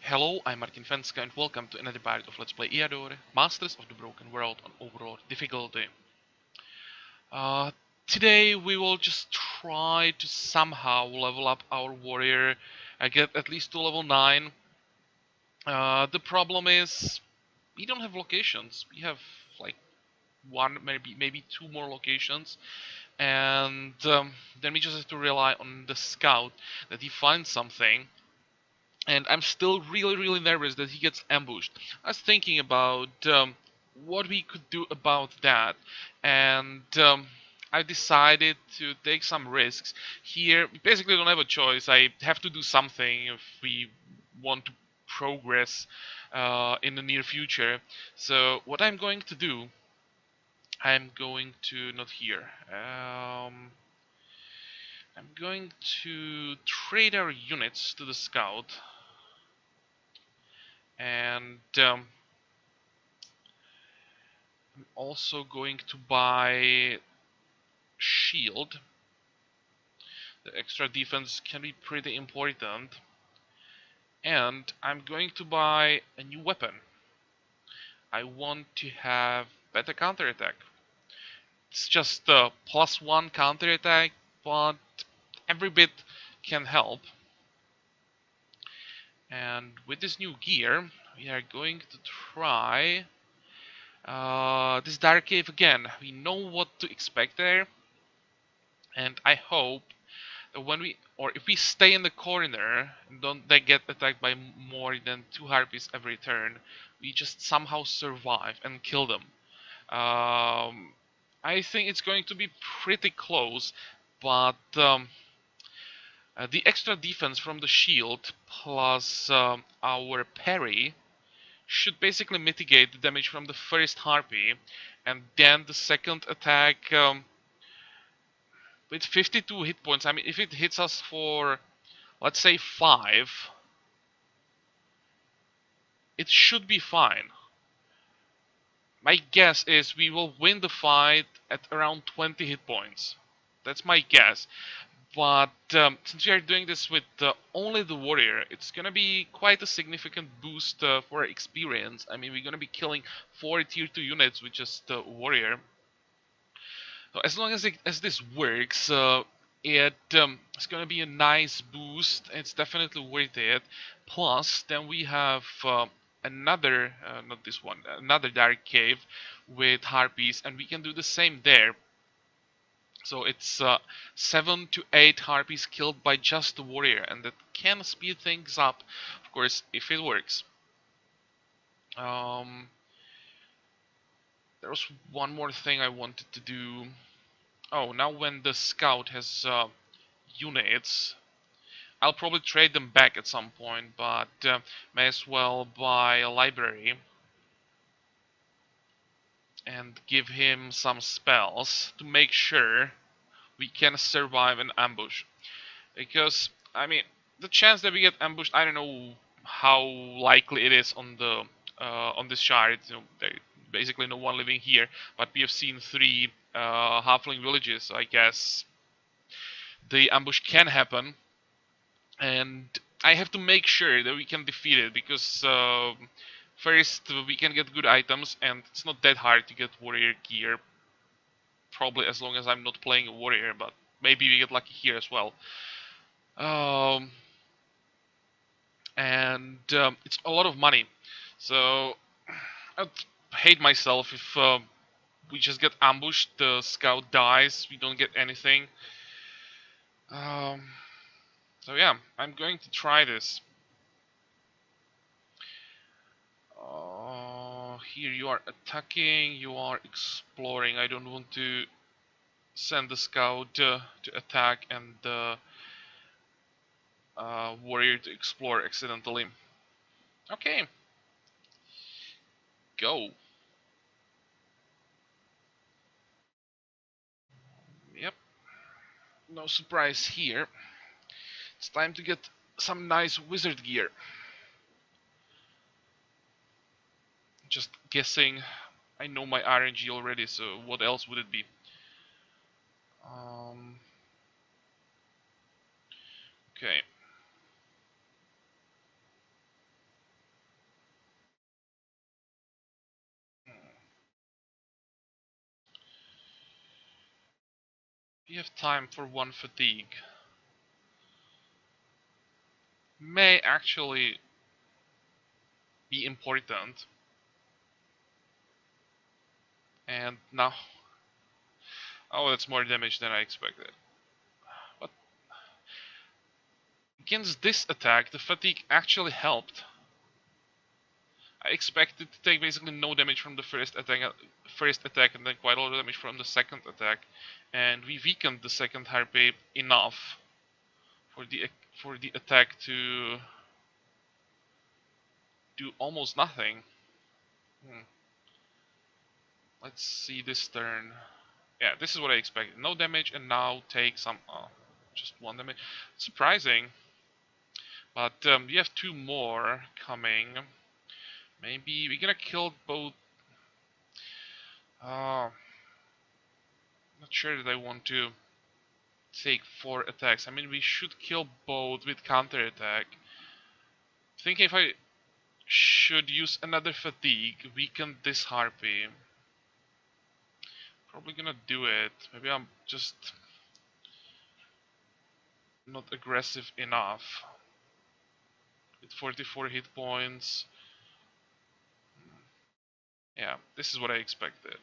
Hello, I'm Fencka and welcome to another part of Let's Play Eador, Masters of the Broken World on Overlord difficulty. Uh, Today we will just try to somehow level up our warrior, get at least to level 9. The problem is, we don't have locations. We have like one, maybe two more locations, and then we just have to rely on the scout that he finds something. And I'm still really nervous that he gets ambushed. I was thinking about what we could do about that, and I decided to take some risks. Here, we basically don't have a choice. I have to do something if we want to progress in the near future. So what I'm going to do, I'm going to, not here, I'm going to trade our units to the scout. And I'm also going to buy shield. The extra defense can be pretty important. And I'm going to buy a new weapon. I want to have better counterattack. It's just a +1 counterattack, but every bit can help. And with this new gear, we are going to try this Dark Cave again. We know what to expect there. And I hope that if we stay in the corner and don't they get attacked by more than 2 harpies every turn, we just somehow survive and kill them. I think it's going to be pretty close, but the extra defense from the shield plus our parry should basically mitigate the damage from the first harpy, and then the second attack with 52 hit points. I mean, if it hits us for, let's say, 5, it should be fine. My guess is we will win the fight at around 20 hit points. That's my guess. But since we are doing this with only the warrior, it's gonna be quite a significant boost for experience. I mean, we're gonna be killing 4 tier 2 units with just warrior. So as long as this works, it's gonna be a nice boost. It's definitely worth it. Plus, then we have another, not this one, another dark cave with harpies, and we can do the same there. So it's 7 to 8 harpies killed by just the warrior, and that can speed things up, of course, if it works. There was one more thing I wanted to do. Oh, now when the scout has units, I'll probably trade them back at some point, but may as well buy a library and give him some spells to make sure we can survive an ambush. Because, I mean, the chance that we get ambushed, I don't know how likely it is on the on this shard. You know, there's basically no one living here, but we have seen 3 halfling villages, so I guess the ambush can happen. And I have to make sure that we can defeat it, because first we can get good items, and it's not that hard to get warrior gear, probably as long as I'm not playing a warrior, but maybe we get lucky here as well. And it's a lot of money, so I'd hate myself if we just get ambushed, the scout dies, we don't get anything. So yeah, I'm going to try this. Here you are attacking, you are exploring. I don't want to send the scout to attack and the warrior to explore accidentally. Okay. Go. Yep. No surprise here. It's time to get some nice wizard gear. Just guessing. I know my RNG already, so what else would it be? Okay. We have time for one fatigue. May actually be important. And now... Oh, that's more damage than I expected. But against this attack, the fatigue actually helped. I expected to take basically no damage from the first attack and then quite a lot of damage from the second attack. And we weakened the second harpy enough for the attack to do almost nothing. Let's see this turn. Yeah, this is what I expected. No damage and now take some... just one damage. Surprising. But we have two more coming. Maybe we're gonna kill both... not sure that I want to take 4 attacks. I mean, we should kill both with counter attack. Thinking if I should use another fatigue, weaken this harpy. Probably gonna do it. Maybe I'm just not aggressive enough. With 44 hit points. Yeah, this is what I expected.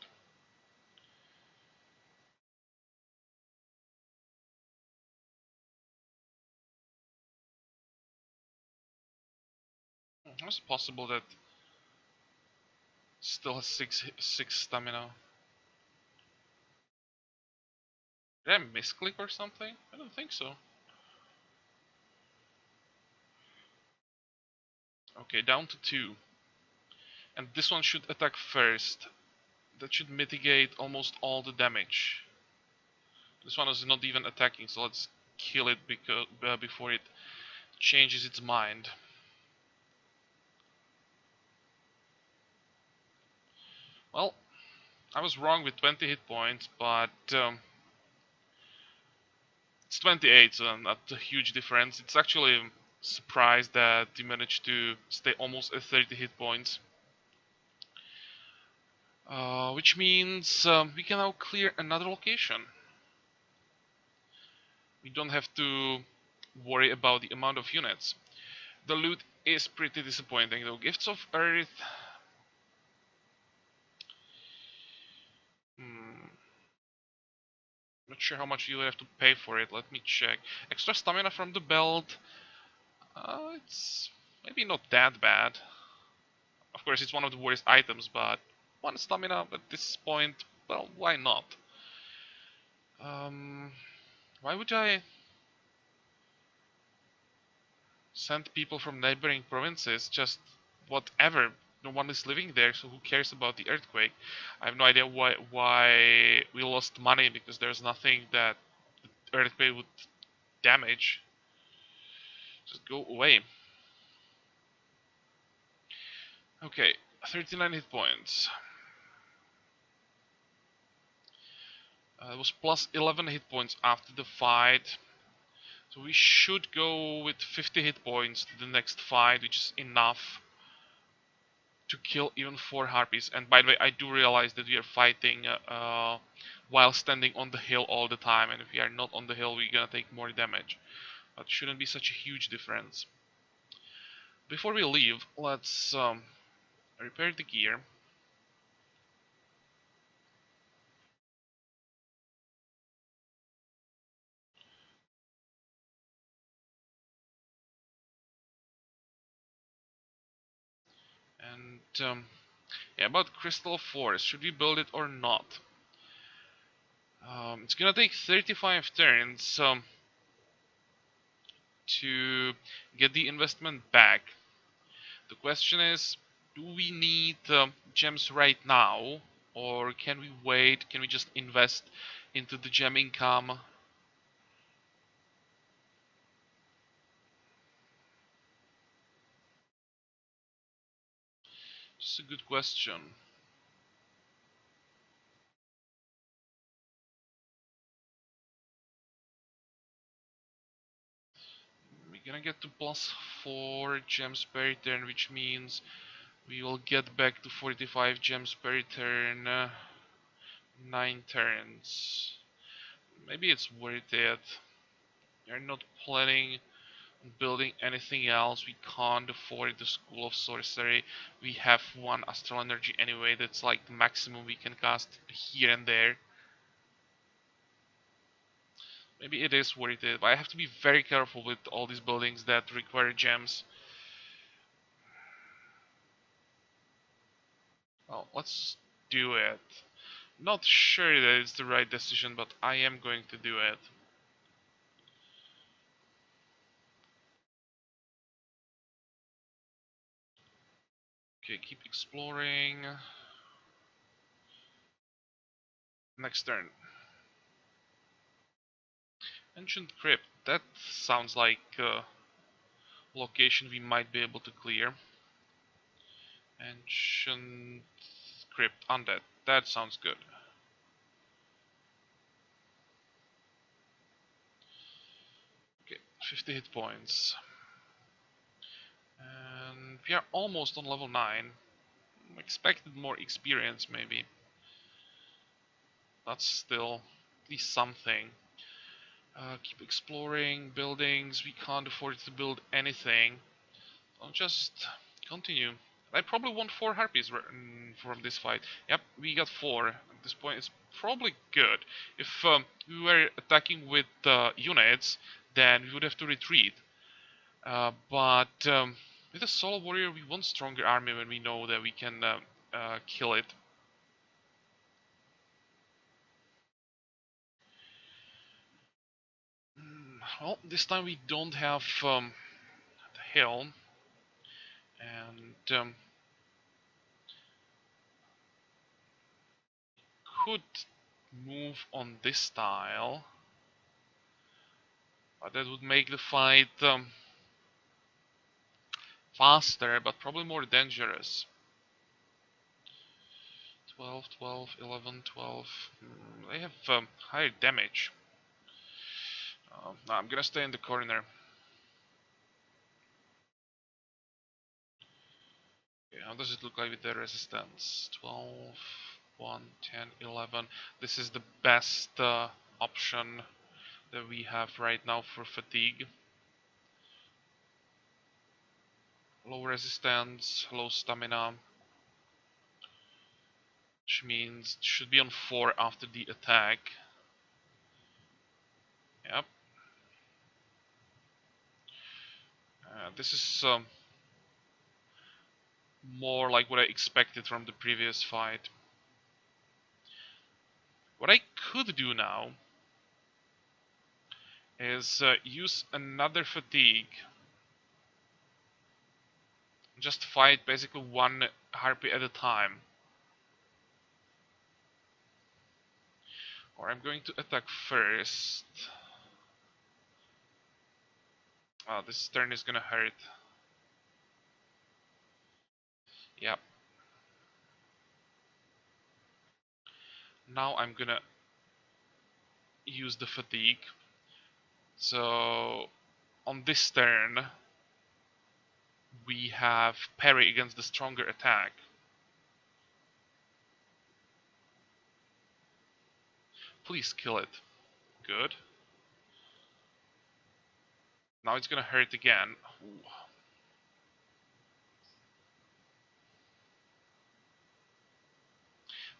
How is it possible that still has six stamina? Did I misclick or something? I don't think so. Okay, down to 2. And this one should attack first. That should mitigate almost all the damage. This one is not even attacking, so let's kill it before it changes its mind. Well, I was wrong with 20 hit points, but it's 28, so not a huge difference. It's actually surprised that he managed to stay almost at 30 hit points. Which means we can now clear another location. We don't have to worry about the amount of units. The loot is pretty disappointing though. Gifts of Earth... Not sure how much you have to pay for it, let me check. Extra stamina from the belt... it's maybe not that bad. Of course it's one of the worst items, but 1 stamina at this point, well, why not? Why would I send people from neighboring provinces? Just whatever. No one is living there, so who cares about the earthquake? I have no idea why we lost money, because there's nothing that the earthquake would damage. Just go away. Okay, 39 hit points. It was plus 11 hit points after the fight. So we should go with 50 hit points to the next fight, which is enough to kill even 4 harpies. And by the way, I do realize that we are fighting while standing on the hill all the time, and if we are not on the hill, we're gonna take more damage. But shouldn't be such a huge difference. Before we leave, let's repair the gear. And yeah, about Crystal Force, should we build it or not? It's gonna take 35 turns to get the investment back. The question is, do we need gems right now, or can we wait? Can we just invest into the gem income? Just a good question. We're gonna get to plus 4 gems per turn, which means we will get back to 45 gems per turn. 9 turns. Maybe it's worth it. We're not planning on building anything else. We can't afford the School of Sorcery. We have one Astral Energy anyway. That's like the maximum we can cast here and there. Maybe it is worth it, but I have to be very careful with all these buildings that require gems. Well, let's do it. Not sure that it's the right decision, but I am going to do it. Okay, keep exploring. Next turn. Ancient Crypt. That sounds like a location we might be able to clear. Ancient Crypt Undead. That sounds good. Okay, 50 hit points. And we are almost on level 9. Expected more experience maybe. That's still at least something. Keep exploring buildings. We can't afford to build anything. I'll just continue. I probably want 4 harpies from this fight. Yep, we got 4. At this point, it's probably good. If we were attacking with units, then we would have to retreat. But with a solo warrior, we want stronger army when we know that we can kill it. Well, this time we don't have the hill, and could move on this tile, but that would make the fight faster, but probably more dangerous. 12, 12, 11, 12. They have higher damage. No, I'm gonna stay in the corner. Okay, how does it look like with the resistance? 12, 1, 10, 11. This is the best option that we have right now for fatigue. Low resistance, low stamina, which means it should be on 4 after the attack. Yep. This is more like what I expected from the previous fight. What I could do now is use another fatigue. Just fight basically one harpy at a time. Or I'm going to attack first. Oh, this turn is gonna hurt. Yep. Now I'm gonna use the fatigue. So on this turn we have parry against the stronger attack. Please kill it. Good. Now it's gonna hurt again. Ooh.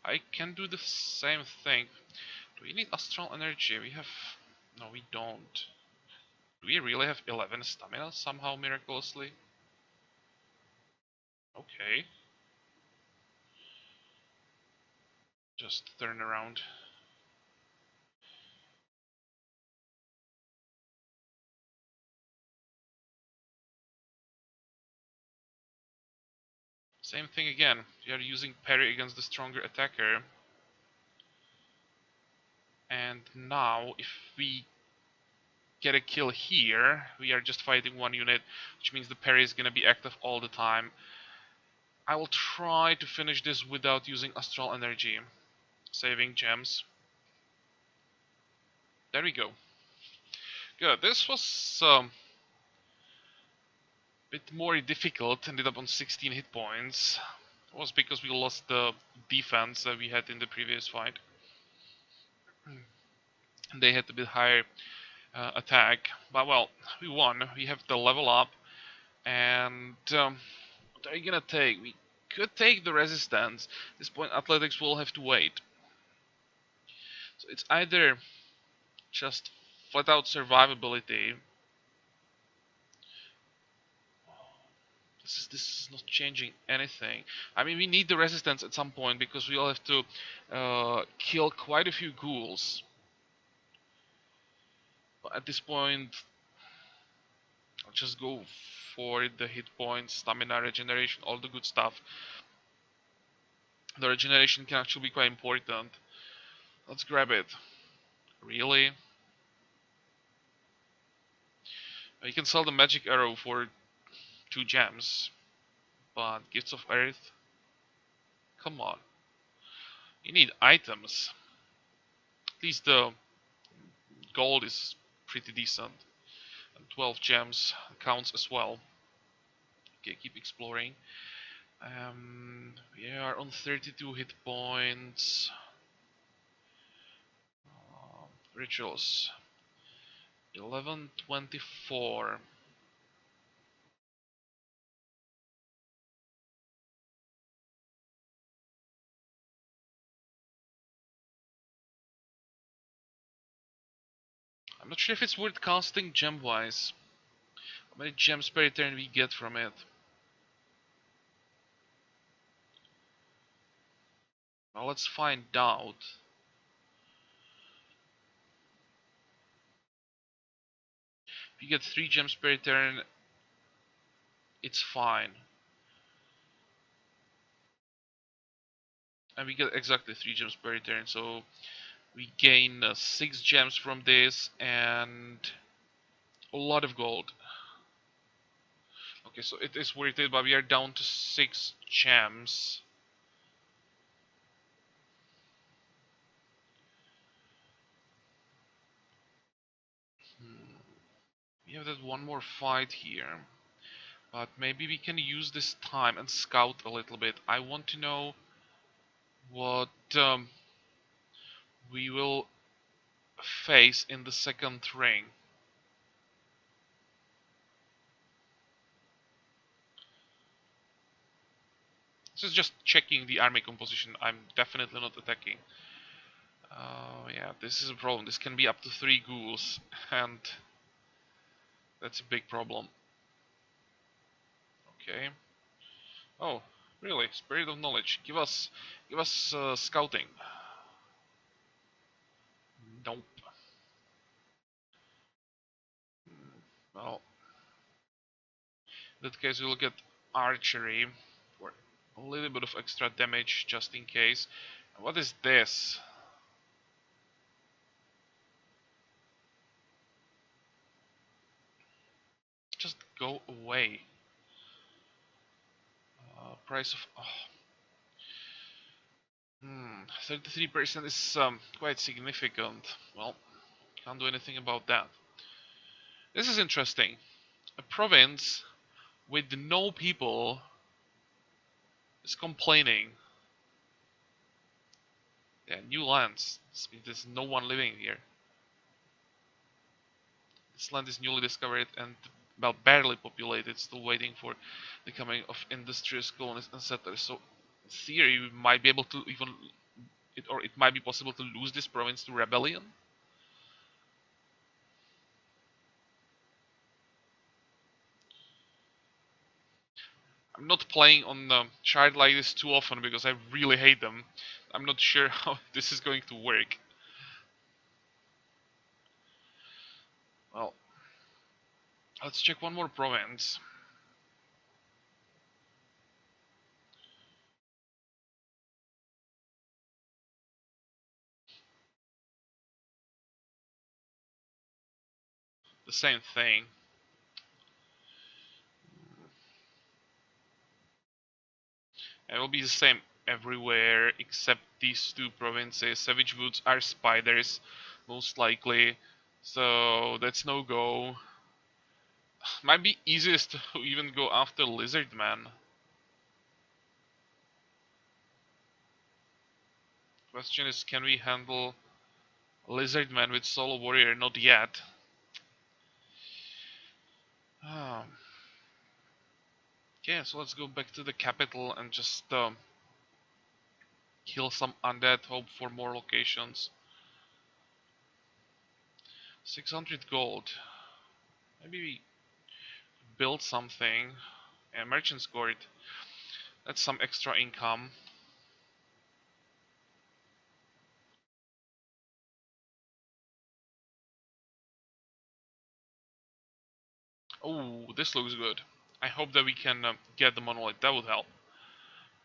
I can do the same thing. Do we need astral energy? We have... No, we don't. Do we really have 11 stamina somehow miraculously? Okay. Just turn around. Same thing again. We are using parry against the stronger attacker. And now, if we get a kill here, we are just fighting one unit, which means the parry is gonna be active all the time. I will try to finish this without using astral energy. Saving gems. There we go. Good. This was bit more difficult, ended up on 16 hit points. It was because we lost the defense that we had in the previous fight. They had a bit higher attack, but well, we won. We have the level up, and what are you gonna take? We could take the resistance. At this point, athletics will have to wait. So it's either just flat out survivability. This is not changing anything. I mean, we need the resistance at some point because we'll have to kill quite a few ghouls. But at this point, I'll just go for the hit points, stamina, regeneration, all the good stuff. The regeneration can actually be quite important. Let's grab it. Really? You can sell the magic arrow for 2 gems. But Gifts of Earth? Come on. You need items. At least the gold is pretty decent. And 12 gems counts as well. Okay, keep exploring. We are on 32 hit points. Rituals. 1124. I'm not sure if it's worth casting gem-wise. How many gems per turn we get from it? Well, let's find out. If you get 3 gems per turn, it's fine. And we get exactly 3 gems per turn, so we gain 6 gems from this and a lot of gold. Okay, so it is worth it, but we are down to 6 gems. We have that one more fight here. But maybe we can use this time and scout a little bit. I want to know what we will face in the second ring. This is just checking the army composition. I'm definitely not attacking. Yeah, this is a problem. This can be up to 3 ghouls, and that's a big problem. Okay. Oh, really? Spirit of knowledge. Give us scouting. Nope. Well, in that case, we'll get archery for a little bit of extra damage just in case. What is this? Just go away. Price of 33% is quite significant. Well, can't do anything about that. This is interesting. A province with no people is complaining. Yeah, new lands. This means there's no one living here. This land is newly discovered and well, barely populated, still waiting for the coming of industrious colonists and settlers. So, in theory, we might be able to even, or it might be possible to lose this province to rebellion. I'm not playing on chart like this too often because I really hate them. I'm not sure how this is going to work. Well, let's check one more province. The same thing. It will be the same everywhere except these 2 provinces. Savage Woods are spiders, most likely. So that's no go. Might be easiest to even go after Lizard Man. Question is, can we handle Lizard man with solo warrior, not yet. Okay, so let's go back to the capital and just kill some undead, hope for more locations. 600 gold. Maybe we build something. Yeah, merchant's court. That's some extra income. Oh, this looks good. I hope that we can get the monolith. That would help.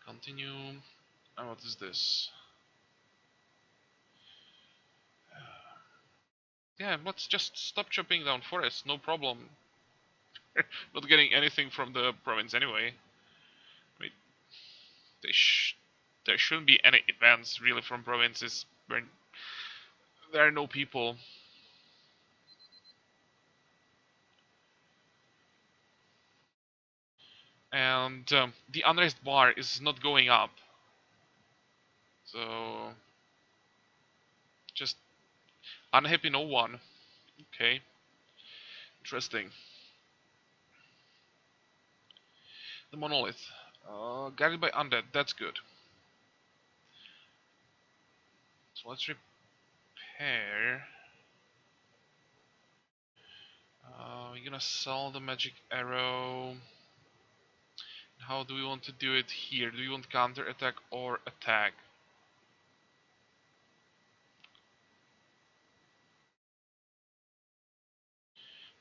Continue. And what is this? Yeah, let's just stop chopping down forests. No problem. Not getting anything from the province anyway. I mean, there shouldn't be any events really from provinces where there are no people. And the unrest bar is not going up. So just unhappy no one. Okay. Interesting. The monolith. Guarded by undead, that's good. So let's repair. We're gonna sell the magic arrow. How do we want to do it here? Do we want counter attack or attack?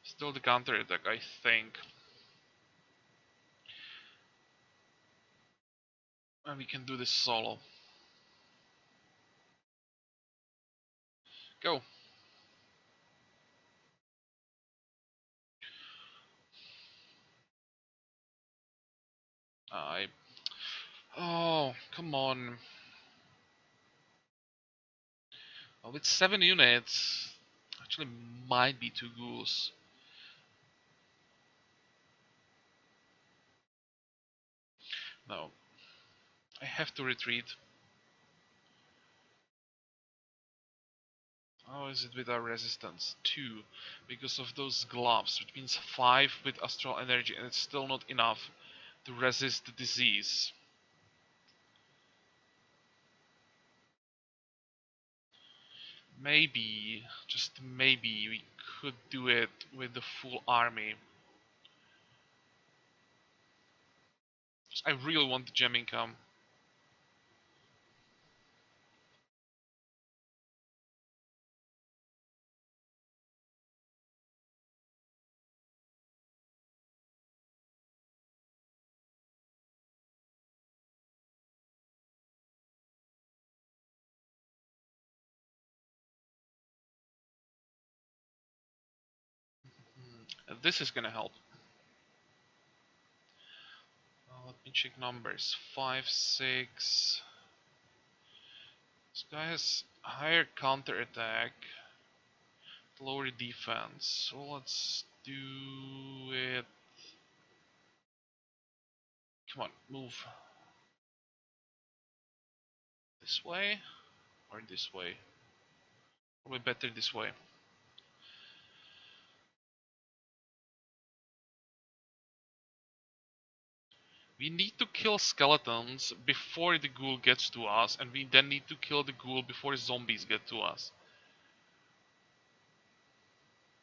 Still the counter attack, I think. And we can do this solo. Go. I. Oh, come on. Well, with 7 units, actually might be 2 ghouls. No. I have to retreat. How is it with our resistance? 2. Because of those gloves, which means 5 with astral energy, and it's still not enough to resist the disease. Maybe, just maybe, we could do it with the full army. I really want the gem income. And this is gonna help. Let me check numbers. 5, 6. This guy has higher counter attack, lower defense. So let's do it. Come on, move. This way or this way? Probably better this way. We need to kill skeletons before the ghoul gets to us, and we then need to kill the ghoul before zombies get to us.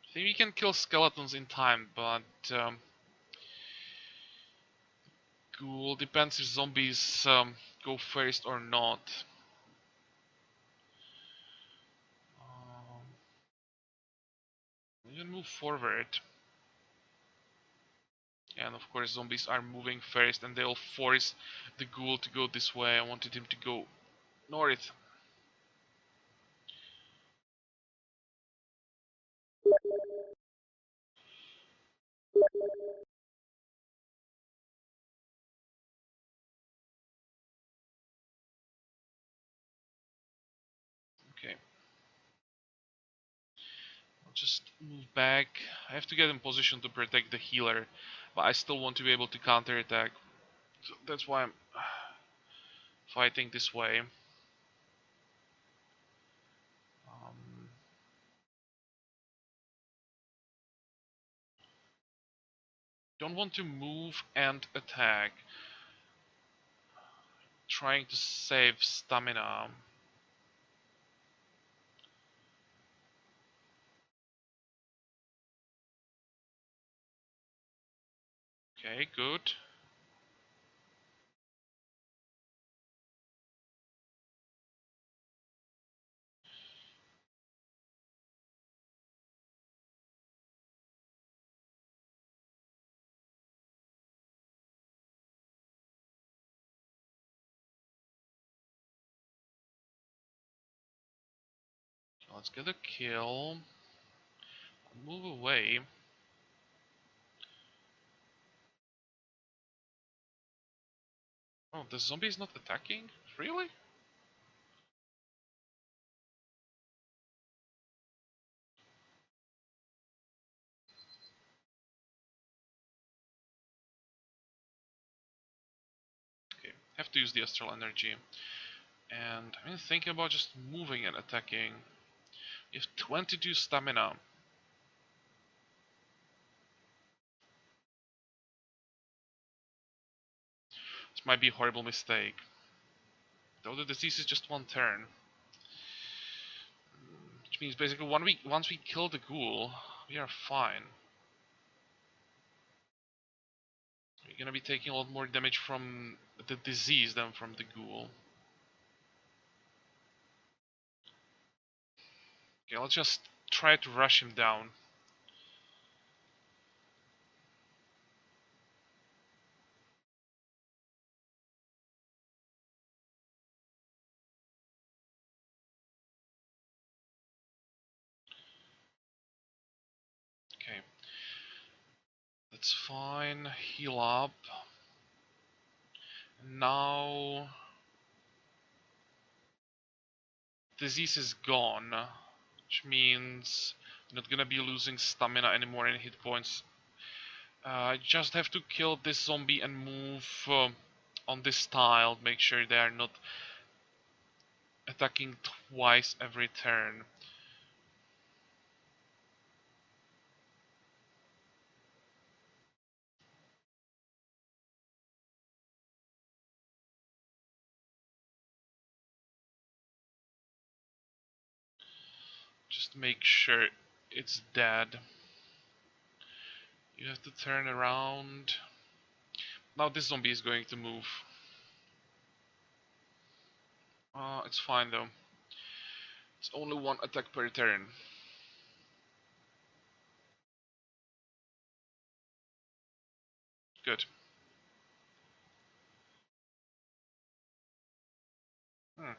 I think we can kill skeletons in time, but ghoul depends if zombies go first or not. We can move forward. And of course zombies are moving first and they'll force the ghoul to go this way. I wanted him to go north. Okay. I'll just move back. I have to get in position to protect the healer, but I still want to be able to counterattack. So that's why I'm fighting this way. Don't want to move and attack. Trying to save stamina. Okay, good. Let's get a kill. Move away. Oh, the zombie is not attacking? Really? Okay, have to use the astral energy. And I'm thinking about just moving and attacking. You have 22 stamina. This might be a horrible mistake. Though the disease is just one turn. Which means basically once we kill the ghoul, we are fine. We're gonna be taking a lot more damage from the disease than from the ghoul. Okay, let's just try to rush him down. Okay. That's fine. Heal up. Now disease is gone, which means you're not gonna be losing stamina anymore and hit points. I just have to kill this zombie and move on this tile. Make sure they are not attacking twice every turn. Just make sure it's dead. You have to turn around. Now this zombie is going to move. It's fine though. It's only one attack per turn. Good. Hmm.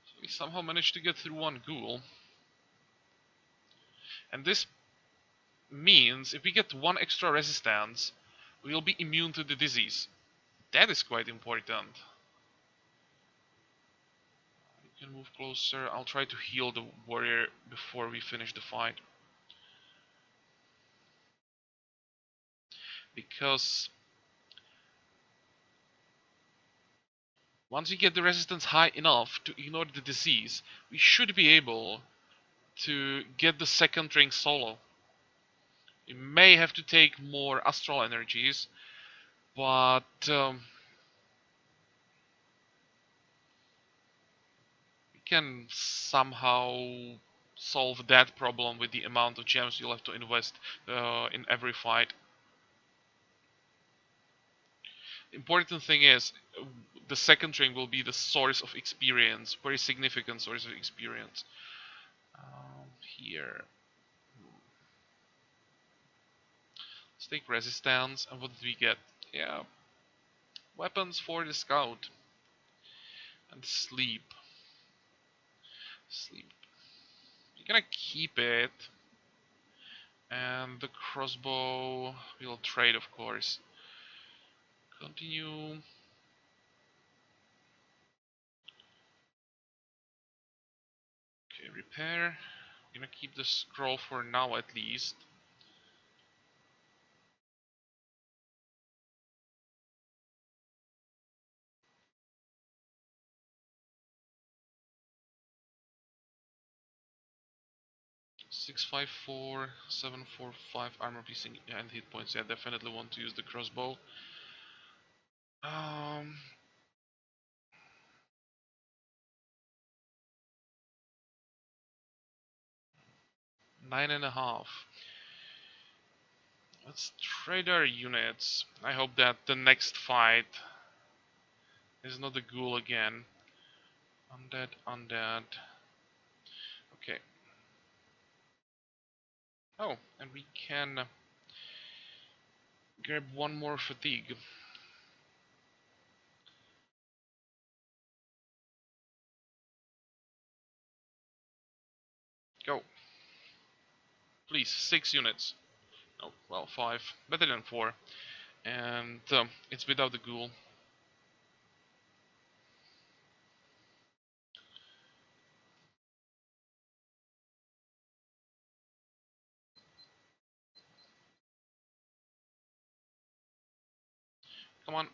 So we somehow managed to get through one ghoul. And this means if we get one extra resistance, we'll be immune to the disease. That is quite important. We can move closer. I'll try to heal the warrior before we finish the fight. Because once we get the resistance high enough to ignore the disease, we should be able to get the second ring solo. We may have to take more astral energies, but we can somehow solve that problem with the amount of gems you'll have to invest in every fight. Important thing is, the second ring will be the source of experience, very significant source of experience. Here. Let's take resistance, and what did we get? Yeah, weapons for the scout. And sleep. Sleep. You're gonna keep it. And the crossbow we'll trade, of course. Continue. Okay, repair. I'm gonna keep the scroll for now at least. 654, 745 armor piercing and hit points. Yeah, definitely want to use the crossbow. Um, 9.5. Let's trade our units. I hope that the next fight is not a ghoul again. Undead, undead. Okay. Oh, and we can grab one more fatigue. Go. Please, 6 units. Oh, well, 5. Better than 4. And it's without the ghoul. Come on.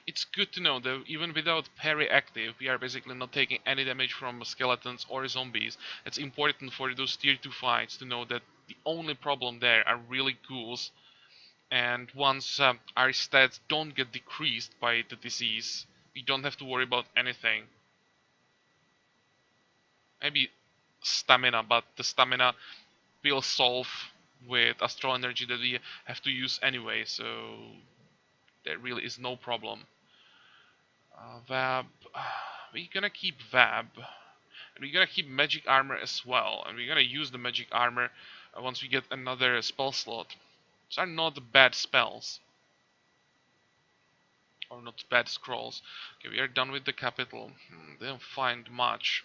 It's good to know that even without parry active, we are basically not taking any damage from skeletons or zombies. It's important for those tier 2 fights to know that the only problem there are really ghouls. And once our stats don't get decreased by the disease, we don't have to worry about anything. Maybe stamina, but the stamina will solve with astral energy that we have to use anyway, so there really is no problem. Vab, we're gonna keep Vab, and we're gonna keep magic armor as well, and we're gonna use the magic armor once we get another spell slot. These are not bad spells, or not bad scrolls. Okay, we are done with the capital. Didn't find much.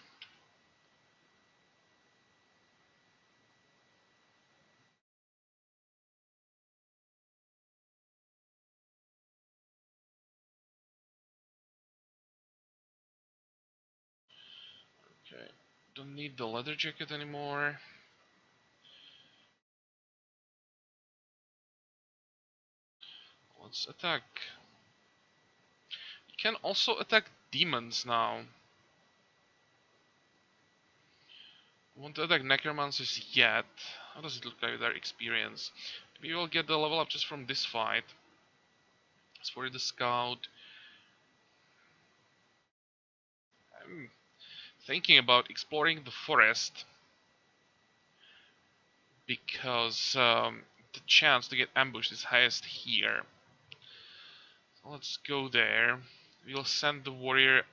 Okay, don't need the leather jacket anymore. Let's attack. We can also attack demons now. Won't attack necromancers yet. How does it look like with our experience? Maybe we'll get the level up just from this fight. As for the scout, I'm thinking about exploring the forest because the chance to get ambushed is highest here. So let's go there. We'll send the warrior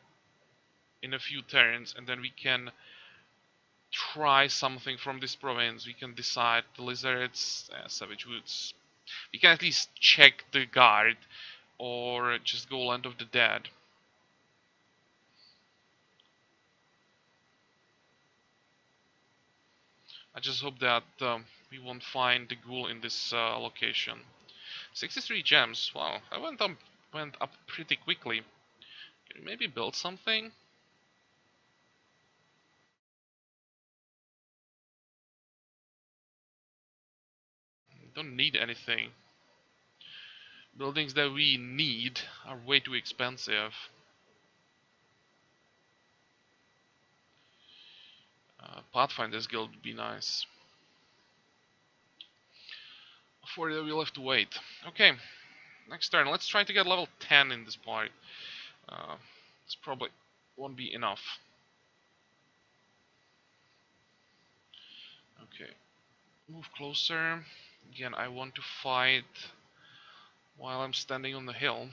in a few turns, and then we can try something from this province. We can decide the lizards, savage woods. We can at least check the guard, or just go land of the dead. I just hope that we won't find the ghoul in this location. 63 gems. Wow, I went up pretty quickly. Can we maybe build something? Don't need anything. Buildings that we need are way too expensive. Pathfinder's Guild would be nice. For that we'll have to wait. Okay, next turn. Let's try to get level 10 in this part. This probably won't be enough. Okay, move closer. Again, I want to fight while I'm standing on the hill.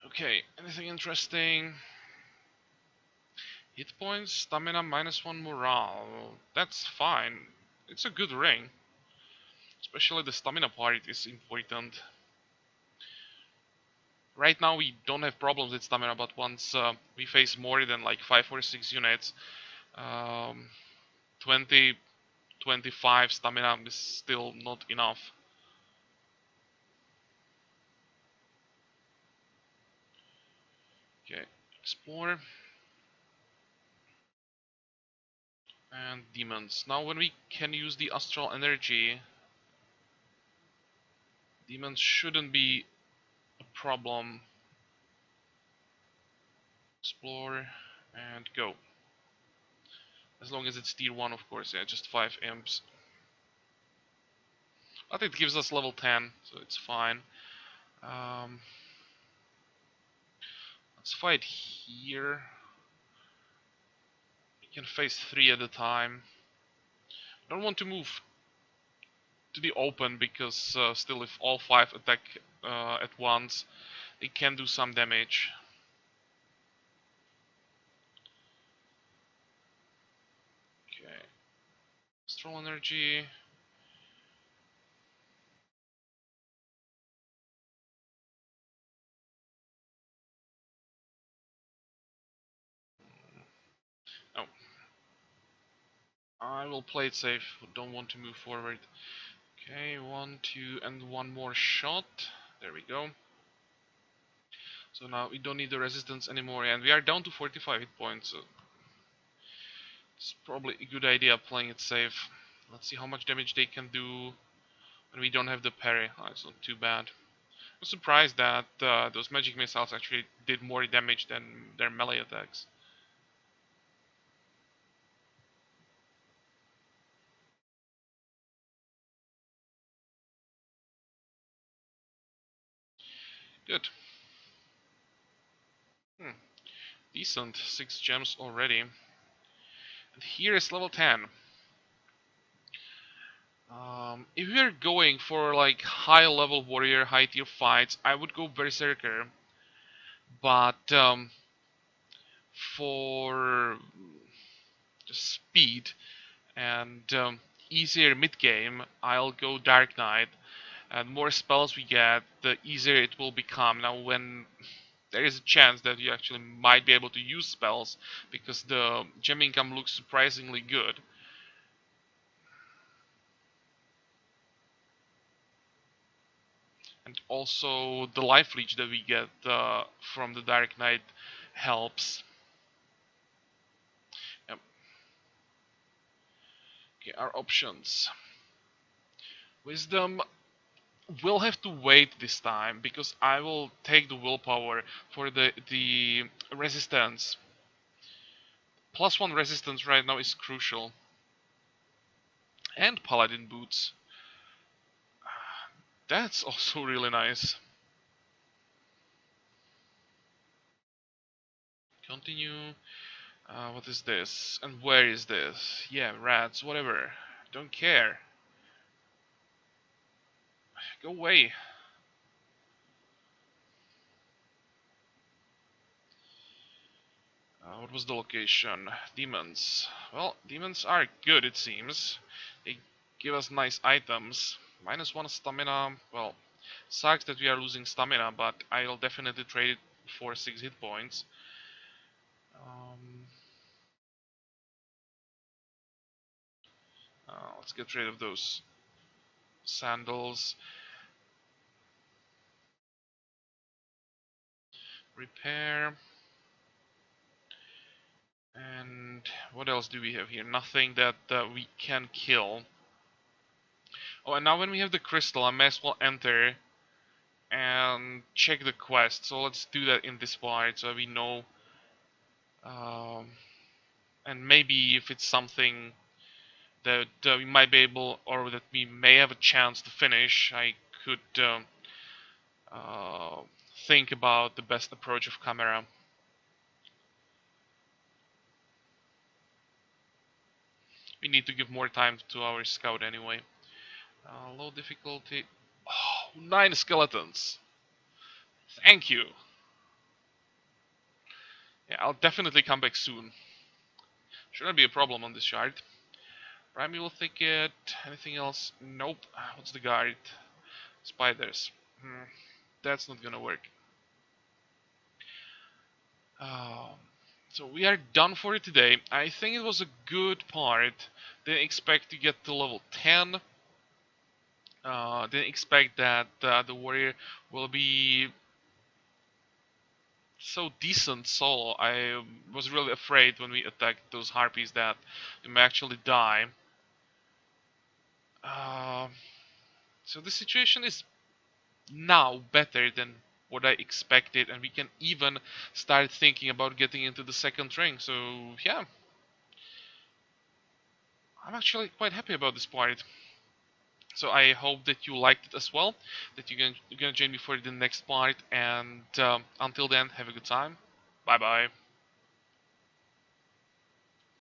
Okay, anything interesting? Hit points, stamina, -1 morale. That's fine. It's a good ring. Especially the stamina part is important. Right now we don't have problems with stamina, but once we face more than like 5 or 6 units, um, 20, 25 stamina is still not enough. Okay, explore. And demons. Now when we can use the astral energy, demons shouldn't be a problem. Explore and go. As long as it's tier 1, of course, yeah, just 5 imps. But it gives us level 10, so it's fine. Um, let's fight here. We can face 3 at a time. Don't want to move to the open because still if all 5 attack at once, it can do some damage. Okay. Astral energy. Oh. I will play it safe, don't want to move forward. Okay, 1, 2, and one more shot. There we go. So now we don't need the resistance anymore, and we are down to 45 hit points, so it's probably a good idea playing it safe. Let's see how much damage they can do when we don't have the parry. Oh, it's not too bad. I'm surprised that those magic missiles actually did more damage than their melee attacks. Good. Hmm. Decent. 6 gems already. And here is level 10. If you're going for like high level warrior, high tier fights, I would go Berserker. But for just speed and easier mid game, I'll go Dark Knight. And the more spells we get, the easier it will become. Now, when there is a chance that you actually might be able to use spells, because the gem income looks surprisingly good. And also the life leech that we get from the Dark Knight helps. Yep. Okay, our options. Wisdom will have to wait this time because I will take the willpower for the resistance. +1 resistance right now is crucial. And paladin boots. That's also really nice. Continue. What is this? And where is this? Yeah, rats, whatever. Don't care. Go away. What was the location? Demons. Well, demons are good, it seems. They give us nice items. -1 stamina. Well, sucks that we are losing stamina, but I'll definitely trade it for 6 hit points. Um, let's get rid of those sandals. Repair. And what else do we have here? Nothing that we can kill. Oh, and now when we have the crystal, I may as well enter and check the quest. So let's do that in this part so we know. Um, and maybe if it's something that we might be able, or that we may have a chance to finish, I could uh, think about the best approach of camera. We need to give more time to our scout anyway. Low difficulty. Oh, 9 skeletons. Thank you. Yeah, I'll definitely come back soon. Shouldn't be a problem on this shard. Primeval Thicket, anything else? Nope. What's the guard? Spiders. That's not gonna work. Um, so we are done for today. I think it was a good part. Didn't expect to get to level 10. Didn't expect that the warrior will be so decent solo. I was really afraid when we attacked those harpies that we may actually die. Uh, so the situation is now better than what I expected, and we can even start thinking about getting into the second ring. So yeah, I'm actually quite happy about this part. So I hope that you liked it as well, that you're gonna join me for the next part, and until then, have a good time. Bye bye.